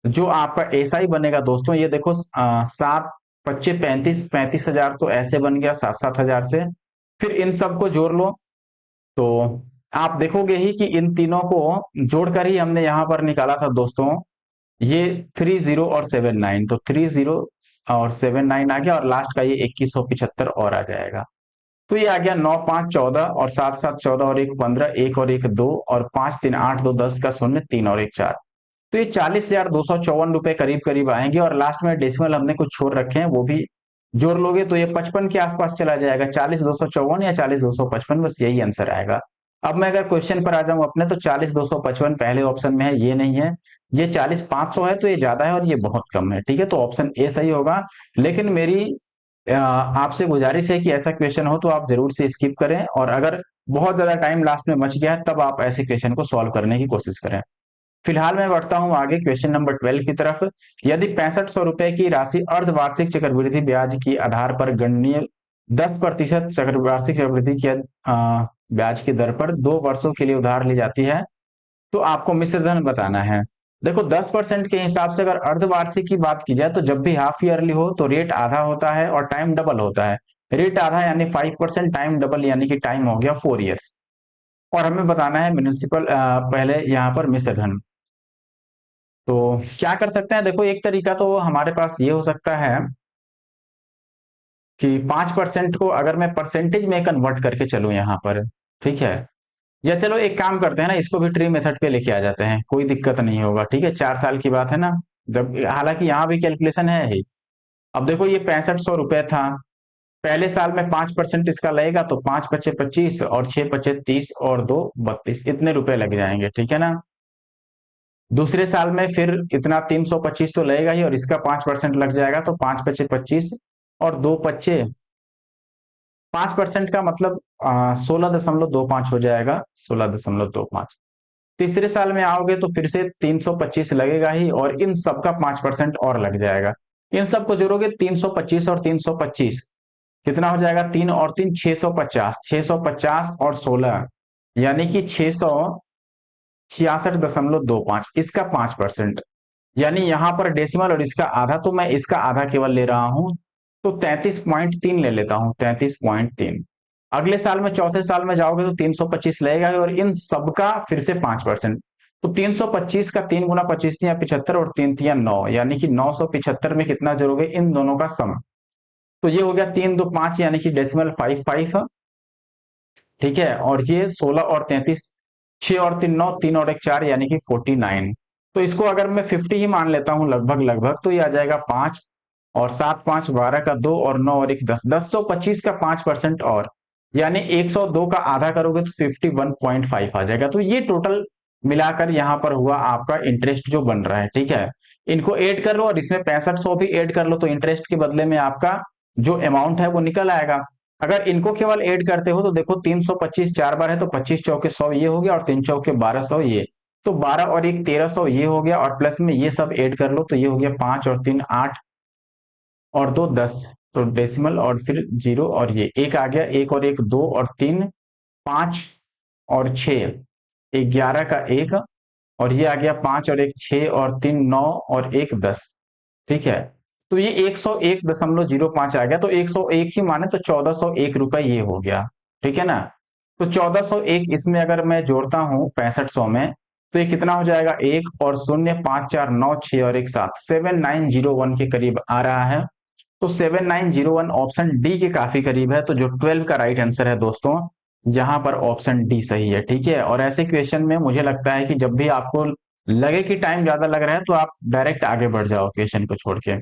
जो आपका एसआई बनेगा दोस्तों। ये देखो 7 25 35 35,000 तो ऐसे बन गया 7-7 हजार से। फिर इन सबको जोड़ लो, तो आप देखोगे ही कि इन तीनों को जोड़कर ही हमने यहां पर निकाला था दोस्तों, ये 30 और 79, तो 30 और 79 आ गया, और लास्ट का ये 2175 और आ जाएगा। तो ये आ गया 9 5 14, और 7 7 14, और 1 15, 1 और 1 2, और 5 3 8 2 10 का शून्य, 3 और 1 4। तो ये 40,254 रुपए करीब करीब आएंगे, और लास्ट में डेसिमल हमने कुछ छोड़ रखे हैं वो भी जोड़ लोगे तो ये 55 के आसपास चला जाएगा, 40,254 या 40,255, बस यही आंसर आएगा। अब मैं अगर क्वेश्चन पर आ जाऊं अपने, तो 40,255 पहले ऑप्शन में है, ये नहीं है। ये 40,500 है, तो ये ज्यादा है और ये बहुत कम है, ठीक है, तो ऑप्शन ए सही होगा। लेकिन मेरी आपसे गुजारिश है कि ऐसा क्वेश्चन हो तो आप जरूर से स्किप करें, और अगर बहुत ज्यादा टाइम लास्ट में बच गया है तब आप ऐसे क्वेश्चन को सॉल्व करने की कोशिश करें। फिलहाल मैं बढ़ता हूं आगे क्वेश्चन नंबर 12 की तरफ। यदि 6500 रुपए की राशि अर्धवार्षिक चक्रवृद्धि ब्याज के आधार पर गणनीय 10% वार्षिक चक्रवृद्धि की ब्याज की दर पर 2 वर्षों के लिए उधार ली जाती है, तो आपको मिश्र धन बताना है। देखो 10% के हिसाब से अगर अर्धवार्षिक की बात की जाए तो जब भी हाफ ईयरली हो तो रेट आधा होता है और टाइम डबल होता है। रेट आधा यानी 5%, टाइम डबल यानी कि टाइम हो गया 4 ईयर्स, और हमें बताना है म्यूनिसिपल पहले यहाँ पर मिश्र धन। तो क्या कर सकते हैं? देखो एक तरीका तो हमारे पास ये हो सकता है कि 5% को अगर मैं परसेंटेज में कन्वर्ट करके चलूं यहाँ पर, ठीक है, या चलो एक काम करते हैं ना, इसको भी ट्री मेथड पे लेके आ जाते हैं, कोई दिक्कत नहीं होगा, ठीक है, 4 साल की बात है ना, जब हालांकि यहाँ भी कैलकुलेशन है ही। अब देखो ये 6500 रुपए था, पहले साल में 5% इसका लगेगा, तो 5 पचे 25, और 6 पचे 30, और 2 32, इतने रुपए लग जाएंगे, ठीक है ना। दूसरे साल में फिर इतना 325 तो लगेगा ही, और इसका 5% लग जाएगा, तो 5 पचे 25, और 2 पच्चे 5% का मतलब 16.25 हो जाएगा, 16.25। तीसरे साल में आओगे तो फिर से 325 लगेगा ही, और इन सब का 5% और लग जाएगा। इन सबको जोड़ोगे 325 और 325 कितना हो जाएगा? 3 और 3 650, 650 और 16 यानी कि 666.25, इसका 5%, यानी यहां पर डेसिमल और इसका आधा, तो मैं इसका आधा केवल ले रहा हूं, तो 33.3 ले लेता हूं, 33.3। अगले साल में चौथे साल में जाओगे तो 325 लगेगा, और इन सबका फिर से 5%, तो 325 का 3 गुना 25 तिया 75, और 3 तिया 9, यानी कि 975 में कितना जोड़ोगे? इन दोनों का सम, तो ये हो गया 3 2 5, यानी कि डेसिमल 55, ठीक है, और ये 16 और 33, 6 और 3 9, 3 और 1 4, यानी कि 49। तो इसको अगर मैं 50 ही मान लेता हूं लगभग लगभग, तो ये आ जाएगा 5, और 7 5 12 का 2, और 9 और 1 10, 1025 का 5% और, यानी 102 का आधा करोगे तो 51.5 आ जाएगा। तो ये टोटल मिलाकर यहाँ पर हुआ आपका इंटरेस्ट जो बन रहा है, ठीक है। इनको ऐड कर लो और इसमें 6500 भी ऐड कर लो, तो इंटरेस्ट के बदले में आपका जो अमाउंट है वो निकल आएगा। अगर इनको केवल ऐड करते हो तो देखो 325 चार बार है तो 25 चौके 100 ये हो गया और 3 चौके 1200 ये, तो 12 और 1 1300 ये हो गया, और प्लस में ये सब ऐड कर लो तो ये हो गया 5 और 3 8 और 2 10, तो डेसिमल और फिर जीरो, और ये एक आ गया, एक और एक 2 और 3 5 और 6 11 का एक, और ये आ गया 5 और एक 6 और 3 9 और एक 10, ठीक है। तो ये 101.05 आ गया, तो 101 ही माने तो 1401 रुपए ये हो गया, ठीक है ना। तो 1401 इसमें अगर मैं जोड़ता हूं 6500 में, तो ये कितना हो जाएगा, एक और शून्य 5 4 9 6 और एक 7, 7901 के करीब आ रहा है। तो 7901 ऑप्शन डी के काफी करीब है, तो जो 12 का राइट आंसर है दोस्तों, यहां पर ऑप्शन डी सही है, ठीक है। और ऐसे क्वेश्चन में मुझे लगता है कि जब भी आपको लगे कि टाइम ज्यादा लग रहा है तो आप डायरेक्ट आगे बढ़ जाओ क्वेश्चन को छोड़ के।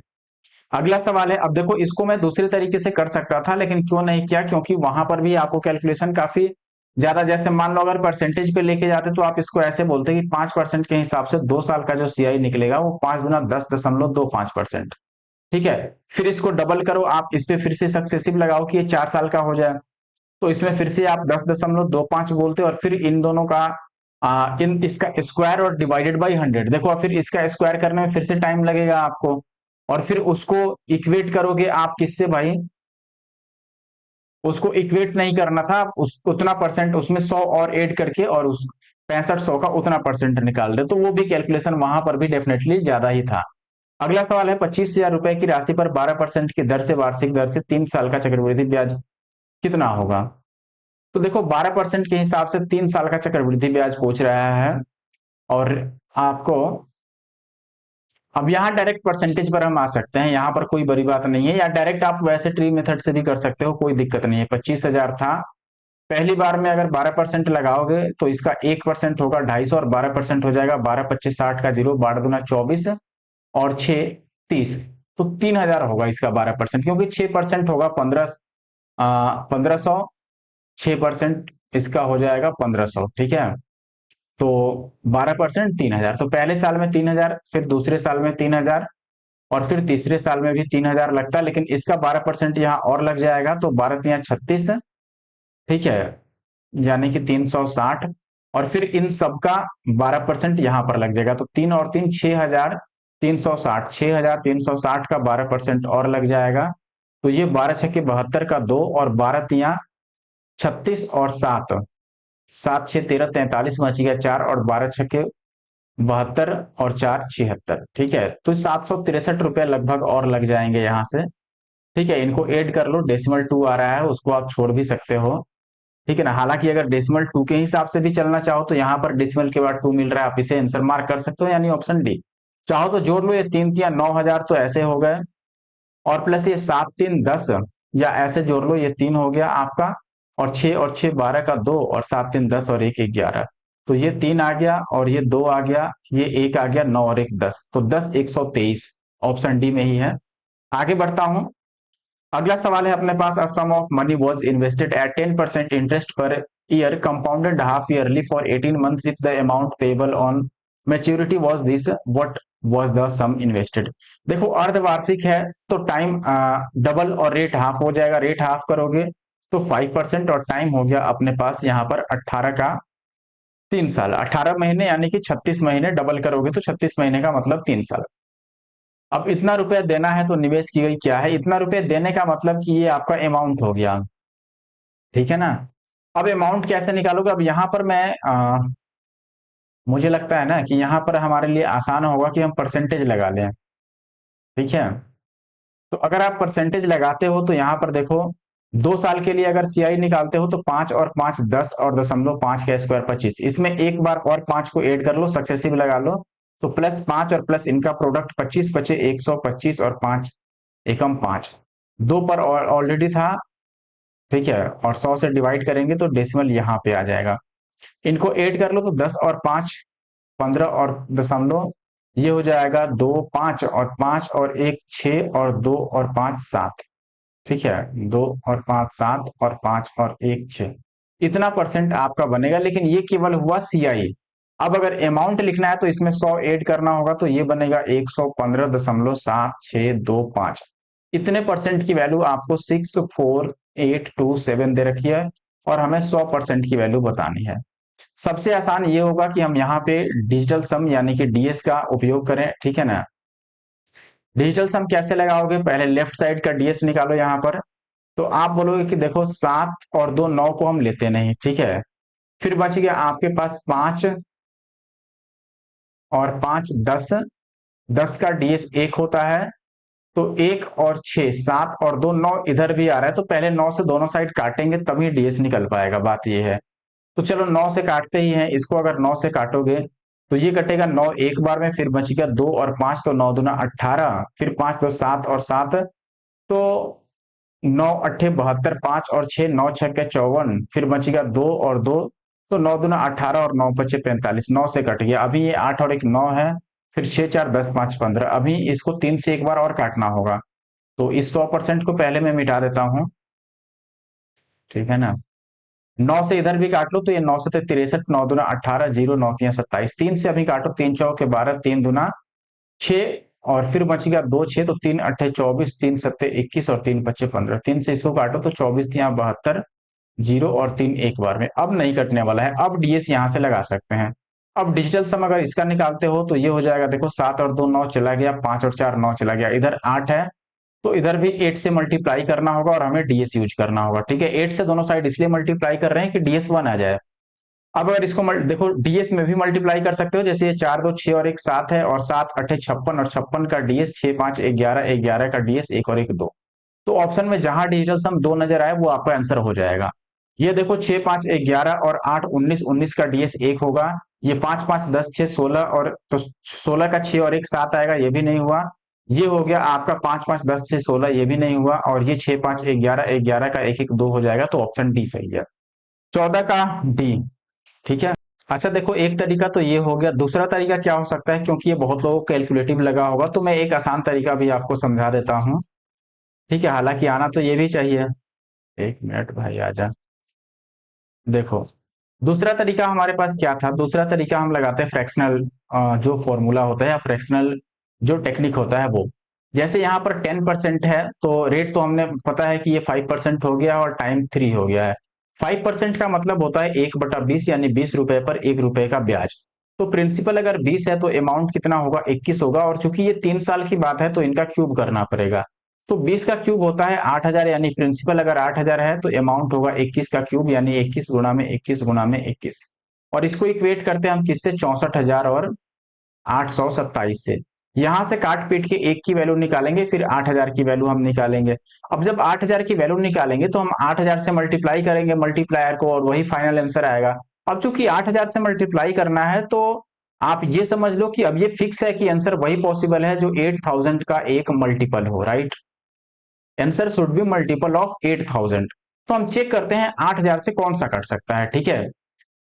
अगला सवाल है, अब देखो इसको मैं दूसरे तरीके से कर सकता था लेकिन क्यों नहीं किया, क्योंकि वहां पर भी आपको कैलकुलेशन काफी ज्यादा, जैसे मान लो अगर परसेंटेज पे लेके जाते तो आप इसको ऐसे बोलते कि 5% के हिसाब से 2 साल का जो सीआई निकलेगा वो 5 गुना 10.25%, ठीक है। फिर इसको डबल करो आप, इस पे फिर से सक्सेसिव लगाओ कि ये 4 साल का हो जाए, तो इसमें फिर से आप 10.25 बोलते और फिर इन दोनों का इन इसका स्क्वायर और डिवाइडेड बाई 100, देखो फिर इसका स्क्वायर करने में फिर से टाइम लगेगा आपको, और फिर उसको इक्वेट करोगे आप किससे भाई, उसको इक्वेट नहीं करना था, उस उतना परसेंट उसमें 100 और ऐड करके और उस 6500 का उतना परसेंट निकाल दे, तो वो भी कैलकुलेशन वहां पर भी डेफिनेटली ज्यादा ही था। अगला सवाल है, 25,000 रुपए की राशि पर 12% की दर से वार्षिक दर से 3 साल का चक्रवृद्धि ब्याज कितना होगा। तो देखो 12% के हिसाब से 3 साल का चक्रवृद्धि ब्याज पूछ रहा है, और आपको अब यहाँ डायरेक्ट परसेंटेज पर हम आ सकते हैं, यहाँ पर कोई बड़ी बात नहीं है, या डायरेक्ट आप वैसे ट्री मेथड से भी कर सकते हो, कोई दिक्कत नहीं है। 25,000 था, पहली बार में अगर 12% लगाओगे तो इसका 1% होगा 250 और 12% हो जाएगा 12 25 60 का जीरो, 12 दूना 24 और 6 30, तो 3,000 होगा इसका 12%, क्योंकि 6% होगा 1500, 6% इसका हो जाएगा 1500, ठीक है। तो 12% 3,000, तो पहले साल में 3,000, फिर दूसरे साल में 3,000, और फिर तीसरे साल में भी 3,000 लगता है, लेकिन इसका 12% यहाँ और लग जाएगा, तो 12 3 36, ठीक है, यानी कि 360, और फिर इन सबका 12% यहाँ पर लग जाएगा, तो 3 और 3 6,360, 6,360 का 12% और लग जाएगा, तो ये 12 छक्के 72 का 2, और 12 36 और 7, 7 6 13 43 बच गया 4, और 12 छक्के 72 और 4 76, ठीक है। तो 763 रुपए लगभग और लग जाएंगे यहाँ से, ठीक है। इनको ऐड कर लो, डेसिमल 2 आ रहा है उसको आप छोड़ भी सकते हो, ठीक है ना। हालांकि अगर डेसिमल 2 के हिसाब से भी चलना चाहो तो यहाँ पर डेसिमल के बाद 2 मिल रहा है, आप इसे आंसर मार्क कर सकते हो, यानी ऑप्शन डी। चाहो तो जोड़ लो, ये 3 3 9,000 तो ऐसे हो गए, और प्लस ये 7 3 10, या ऐसे जोड़ लो, ये 3 हो गया आपका, और 6 12 का 2, और 7 3 10 और 1 11, तो ये 3 आ गया और ये 2 आ गया, ये 1 आ गया, 9 और 1 10, तो 10 123 ऑप्शन डी में ही है। आगे बढ़ता हूं, अगला सवाल है अपने पास, a sum of money was invested at 10% interest per year compounded half yearly for 18 months if the amount payable on maturity was this, what was the sum invested. देखो अर्धवार्षिक है तो टाइम डबल और रेट हाफ हो जाएगा, rate half करोगे तो 5%, और टाइम हो गया अपने पास यहाँ पर 18 का 3 साल, 18 महीने यानी कि 36 महीने, डबल करोगे तो 36 महीने का मतलब 3 साल। अब इतना रुपया देना है तो निवेश की गई क्या है, इतना रुपया देने का मतलब कि ये आपका अमाउंट हो गया, ठीक है ना। अब अमाउंट कैसे निकालोगे, अब यहां पर मैं मुझे लगता है ना कि यहां पर हमारे लिए आसान होगा कि हम परसेंटेज लगा लें, ठीक है। तो अगर आप परसेंटेज लगाते हो तो यहां पर देखो 2 साल के लिए अगर सीआई निकालते हो तो 5 और 5 10, और 0.5 का स्क्वायर 25, इसमें एक बार और 5 को ऐड कर लो, सक्सेसिव लगा लो, तो +5 और प्लस इनका प्रोडक्ट 25 बचे 125, और 5 एकम 5, 2 पर ऑलरेडी था, ठीक है, और 100 से डिवाइड करेंगे तो डेसिमल यहाँ पे आ जाएगा। इनको ऐड कर लो तो 10 और 5 15 और दशमलव, ये हो जाएगा 2 5 और 5 और 1 6 और 2 और 5 7, ठीक है, 2 और 5 7 और 5 और 1 6, इतना परसेंट आपका बनेगा, लेकिन ये केवल हुआ सीआई। अब अगर अमाउंट लिखना है तो इसमें 100 ऐड करना होगा, तो ये बनेगा 115.7625। इतने परसेंट की वैल्यू आपको 64827 दे रखी है और हमें 100% की वैल्यू बतानी है। सबसे आसान ये होगा कि हम यहाँ पे डिजिटल सम यानी कि डीएस का उपयोग करें, ठीक है ना। डिजिटल सम कैसे लगाओगे, पहले लेफ्ट साइड का डीएस निकालो यहाँ पर। तो आप बोलोगे कि देखो 7 और 2 9 को हम लेते नहीं, ठीक है। फिर बच गया आपके पास 5 और 5 10, 10 का डीएस 1 होता है, तो 1 और 6 7 और 2 9 इधर भी आ रहा है, तो पहले 9 से दोनों साइड काटेंगे तभी डीएस निकल पाएगा, बात ये है। तो चलो 9 से काटते ही हैं इसको, अगर 9 से काटोगे तो ये कटेगा 9 एक बार में, फिर बच गया 2 और 5, तो 9 दूना 18, फिर 5 2 7 और 7, तो 9 अट्ठे 72, 5 और 6 9 छक्के 54, फिर बच गया 2 और 2, तो 9 दूना 18 और 9 पचे 45, 9 से कट गया। अभी ये 8 और एक 9 है, फिर 6 4 10 5 15, अभी इसको 3 से एक बार और काटना होगा। तो इस 100% को पहले मैं मिटा देता हूं, ठीक है ना। 9 से इधर भी काट लो तो ये 9 से 63, 9 दूना 18, 0 9 3 27, 3 से अभी काटो, 3 चौके 12, 3 दूना 6 और फिर बच गया 2 6, तो 3 अट्ठे 24, 3 सत्ते 21 और 3 पच्चे 15, 3 से इसको काटो तो 24 यहाँ 72, 0 और 3 एक बार में, अब नहीं कटने वाला है। अब डीएस यहां से लगा सकते हैं। अब डिजिटल सम अगर इसका निकालते हो तो ये हो जाएगा, देखो 7 और 2 9 चला गया, 5 और 4 9 चला गया, इधर 8 है, तो इधर भी 8 से मल्टीप्लाई करना होगा और हमें डीएस यूज करना होगा, ठीक है। 8 से दोनों साइड इसलिए मल्टीप्लाई कर रहे हैं कि डीएस 1 आ जाए। अब अगर इसको देखो डीएस में भी मल्टीप्लाई कर सकते हो, जैसे ये 4 2 6 और एक 7 है, और 7 अट्ठे 56 और 56 का डीएस 6 5 11, 11 का डीएस 1 और 1 2। तो ऑप्शन में जहां डिजिटल सम 2 नजर आए वो आपका आंसर हो जाएगा। ये देखो 6 5 11 और 8 19, 19 का डीएस 1 होगा। ये 5 5 10 6 16 और तो 16 का 6 और एक 7 आएगा, ये भी नहीं हुआ। ये हो गया आपका 5 5 10 6 16, ये भी नहीं हुआ, और ये 6 5 11, 11 का 1 1 2 हो जाएगा, तो ऑप्शन डी सही है, 14 का डी, ठीक है। अच्छा देखो एक तरीका तो ये हो गया, दूसरा तरीका क्या हो सकता है, क्योंकि ये बहुत लोगों को कैलकुलेटिव लगा होगा, तो मैं एक आसान तरीका भी आपको समझा देता हूँ, ठीक है। हालांकि आना तो ये भी चाहिए। एक मिनट भाई आजा। देखो दूसरा तरीका हमारे पास क्या था, दूसरा तरीका हम लगाते हैं फ्रैक्शनल जो फॉर्मूला होता है या फ्रैक्शनल जो टेक्निक होता है वो। जैसे यहाँ पर 10% है, तो रेट तो हमने पता है कि ये 5% हो गया और टाइम 3 हो गया है। 5% का मतलब होता है 1/20, यानी 20 रुपए पर 1 रुपए का ब्याज। तो प्रिंसिपल अगर 20 है तो अमाउंट कितना होगा, 21 होगा, और चूंकि ये 3 साल की बात है तो इनका क्यूब करना पड़ेगा। तो 20 का क्यूब होता है 8000, यानी प्रिंसिपल अगर 8000 है तो अमाउंट होगा 21 का क्यूब, यानी 21 गुणा में 21 गुणा में 21। और इसको इक्वेट करते हैं हम किससे, 64,000 और 827 से। यहां से काट पीट के एक की वैल्यू निकालेंगे, फिर 8000 की वैल्यू हम निकालेंगे। अब जब 8000 की वैल्यू निकालेंगे तो हम 8000 से मल्टीप्लाई करेंगे मल्टीप्लायर को, और वही फाइनल आंसर आएगा। अब चूंकि 8000 से मल्टीप्लाई करना है तो आप ये समझ लो कि अब ये फिक्स है कि आंसर वही पॉसिबल है जो 8000 का एक मल्टीपल हो, right. Answer should be multiple of 8000। तो हम चेक करते हैं 8000 से कौन सा कट सकता है, ठीक है।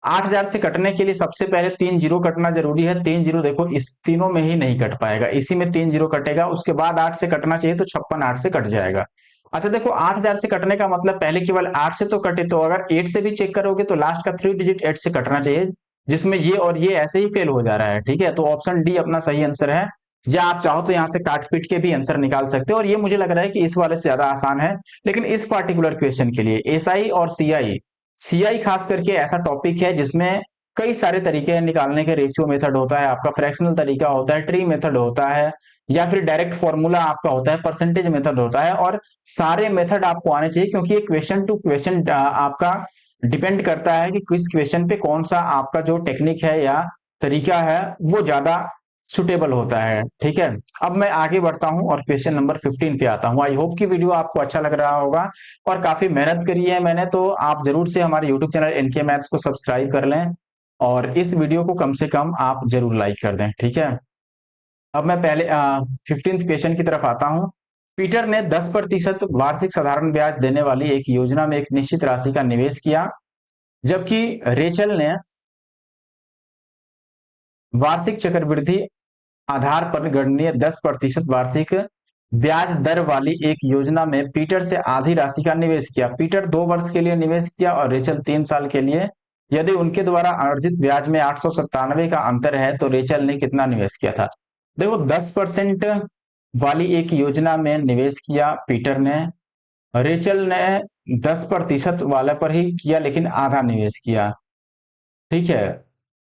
8000 से कटने के लिए सबसे पहले 3 जीरो कटना जरूरी है। 3 जीरो देखो इस तीनों में ही नहीं कट पाएगा, इसी में 3 जीरो कटेगा, उसके बाद 8 से कटना चाहिए तो 56 8 से कट जाएगा। अच्छा देखो 8000 से कटने का मतलब पहले केवल 8 से तो कटे, तो अगर 8 से भी चेक करोगे तो लास्ट का 3 डिजिट 8 से कटना चाहिए, जिसमें ये और ये ऐसे ही फेल हो जा रहा है, ठीक है। तो ऑप्शन डी अपना सही आंसर है, या आप चाहो तो यहां से काट पीट के भी आंसर निकाल सकते हो, और ये मुझे लग रहा है कि इस वाले से ज्यादा आसान है। लेकिन इस पार्टिकुलर क्वेश्चन के लिए एसआई और सीआई, सीआई खास करके ऐसा टॉपिक है जिसमें कई सारे तरीके हैं निकालने के, रेशियो मेथड होता है आपका, फ्रैक्शनल तरीका होता है, ट्री मेथड होता है, या फिर डायरेक्ट फॉर्मूला आपका होता है, परसेंटेज मेथड होता है, और सारे मेथड आपको आने चाहिए, क्योंकि ये क्वेश्चन टू क्वेश्चन आपका डिपेंड करता है कि किस क्वेश्चन पे कौन सा आपका जो टेक्निक है या तरीका है वो ज्यादा सुटेबल होता है, ठीक है। अब मैं आगे बढ़ता हूं और क्वेश्चन नंबर 15 पे आता हूं। आई होप कि वीडियो आपको अच्छा लग रहा होगा, और काफी मेहनत करी है मैंने, तो आप जरूर से हमारे यूट्यूब चैनल एनके मैथ्स को सब्सक्राइब कर लें, और इस वीडियो को कम से कम आप जरूर लाइक कर दें, ठीक है। अब मैं पहले 15th क्वेश्चन की तरफ आता हूं। पीटर ने 10% वार्षिक साधारण ब्याज देने वाली एक योजना में एक निश्चित राशि का निवेश किया, जबकि रेचल ने वार्षिक चक्रवृद्धि आधार पर गणनीय 10% वार्षिक ब्याज दर वाली एक योजना में पीटर से आधी राशि का निवेश किया। पीटर 2 वर्ष के लिए निवेश किया और रेचल 3 साल के लिए यदि उनके द्वारा अर्जित ब्याज में 897 का अंतर है तो रेचल ने कितना निवेश किया था। देखो 10% वाली एक योजना में निवेश किया पीटर ने, रेचल ने 10% वाले पर ही किया लेकिन आधा निवेश किया। ठीक है।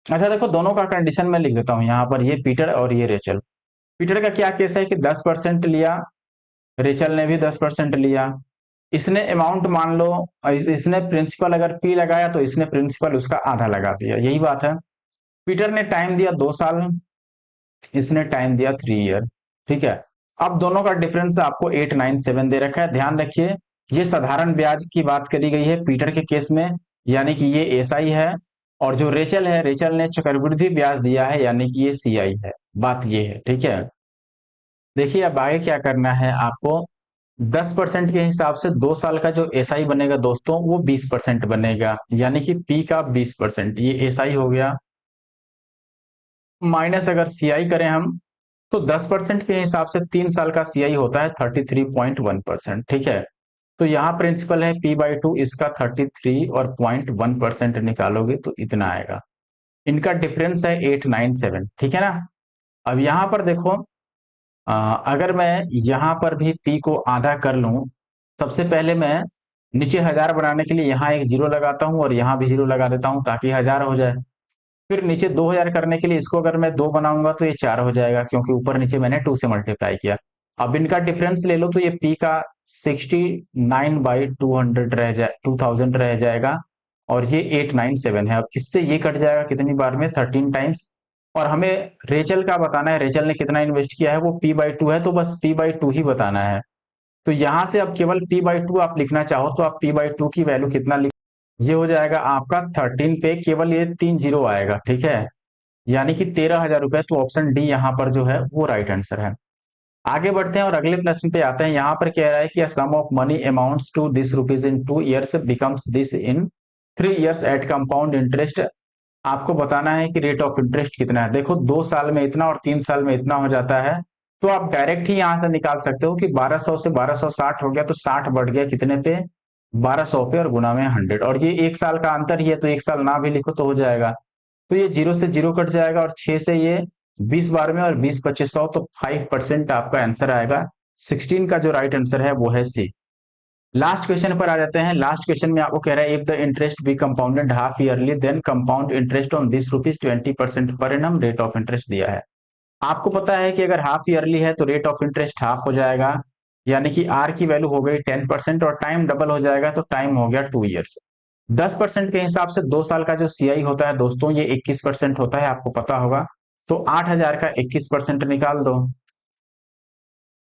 अच्छा देखो दोनों का कंडीशन मैं लिख देता हूं यहाँ पर, ये पीटर और ये रेचल। पीटर का क्या केस है कि 10% लिया, रेचल ने भी 10% लिया। इसने अमाउंट मान लो, इसने प्रिंसिपल अगर पी लगाया तो इसने प्रिंसिपल उसका आधा लगा दिया, यही बात है। पीटर ने टाइम दिया 2 साल, इसने टाइम दिया 3 ईयर। ठीक है। अब दोनों का डिफरेंस आपको 897 दे रखा है। ध्यान रखिए ये साधारण ब्याज की बात करी गई है पीटर के केस में, यानी कि ये एसआई है, और जो रेचल है, रेचल ने चक्रवृद्धि ब्याज दिया है, यानी कि ये सीआई है। बात ये है। ठीक है। देखिए अब आगे क्या करना है आपको, 10% के हिसाब से 2 साल का जो एसआई बनेगा दोस्तों वो 20% बनेगा, यानी कि पी का 20%, ये एसआई हो गया। माइनस अगर सीआई करें हम तो 10% के हिसाब से 3 साल का सीआई होता है 33.1%। ठीक है। तो यहाँ प्रिंसिपल है p/2, इसका 33 और 0.1% निकालोगे तो इतना आएगा। इनका डिफरेंस है 897। ठीक है ना। अब यहाँ पर देखो, अगर मैं यहाँ पर भी p को आधा कर लूं, सबसे पहले मैं नीचे 1000 बनाने के लिए यहाँ एक जीरो लगाता हूं और यहाँ भी जीरो लगा देता हूं ताकि 1000 हो जाए। फिर नीचे 2000 करने के लिए इसको अगर मैं 2 बनाऊंगा तो ये 4 हो जाएगा, क्योंकि ऊपर नीचे मैंने 2 से मल्टीप्लाई किया। अब इनका डिफरेंस ले लो तो ये p का 69/200 रह जाए, 2000 रह जाएगा, और ये 897 है। अब इससे ये कट जाएगा कितनी बार में, 13 टाइम्स। और हमें रेचल का बताना है, रेचल ने कितना इन्वेस्ट किया है, वो p/2 है, तो बस p/2 ही बताना है। तो यहां से अब केवल p/2 आप लिखना चाहो तो आप p/2 की वैल्यू कितना लिख, ये हो जाएगा आपका 13 पे केवल ये 3 जीरो आएगा। ठीक है। यानी कि 13,000 रुपए। तो ऑप्शन डी यहाँ पर जो है वो राइट आंसर है। आगे बढ़ते हैं और अगले प्रश्न पे आते हैं। यहाँ पर कह रहा है कि sum of money amounts to this rupees in 2 years becomes this in 3 years at compound interest. आपको बताना है कि रेट ऑफ इंटरेस्ट कितना है। देखो 2 साल में इतना और 3 साल में इतना हो जाता है, तो आप डायरेक्ट ही यहां से निकाल सकते हो कि 1200 से 1260 हो गया, तो 60 बढ़ गया कितने पे, 1200 पे, और गुना में 100, और ये 1 साल का अंतर ही है तो 1 साल ना भी लिखो तो हो जाएगा। तो ये जीरो से जीरो कट जाएगा, और 6 से ये 20 बार में, और 20 25 100, तो 5% आपका आंसर आएगा। 16 का जो राइट आंसर है वो है सी। लास्ट क्वेश्चन पर आ जाते हैं। लास्ट क्वेश्चन में आपको कह रहा है if the interest be compounded half yearly then compound interest on this rupees 20% per annum rate of interest दिया है। आपको पता है कि अगर हाफ ईयरली है तो रेट ऑफ इंटरेस्ट हाफ हो जाएगा, यानी कि आर की वैल्यू हो गई 10%, और टाइम डबल हो जाएगा तो टाइम हो गया 2 ईयर्स। 10% के हिसाब से 2 साल का जो सीआई होता है दोस्तों ये 21% होता है, आपको पता होगा। तो 8000 का 21% निकाल दो,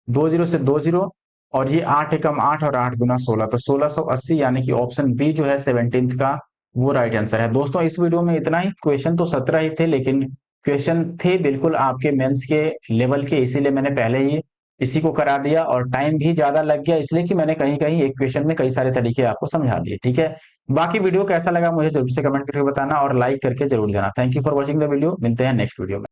20 से 20, और ये 8 एकम 8 और 8 गुना 16, तो 1680, यानी कि ऑप्शन बी जो है 17th का वो राइट आंसर है। दोस्तों इस वीडियो में इतना ही। क्वेश्चन तो 17 ही थे, लेकिन क्वेश्चन थे बिल्कुल आपके मेंस के लेवल के, इसीलिए मैंने पहले ही इसी को करा दिया, और टाइम भी ज्यादा लग गया इसलिए कि मैंने कहीं कहीं एक क्वेश्चन में कई सारे तरीके आपको समझा दिए। ठीक है। बाकी वीडियो कैसा लगा मुझे जरूर से कमेंट करके बताना, और लाइक करके जरूर जाना। Thank you for watching the video. मिलते हैं नेक्स्ट वीडियो में।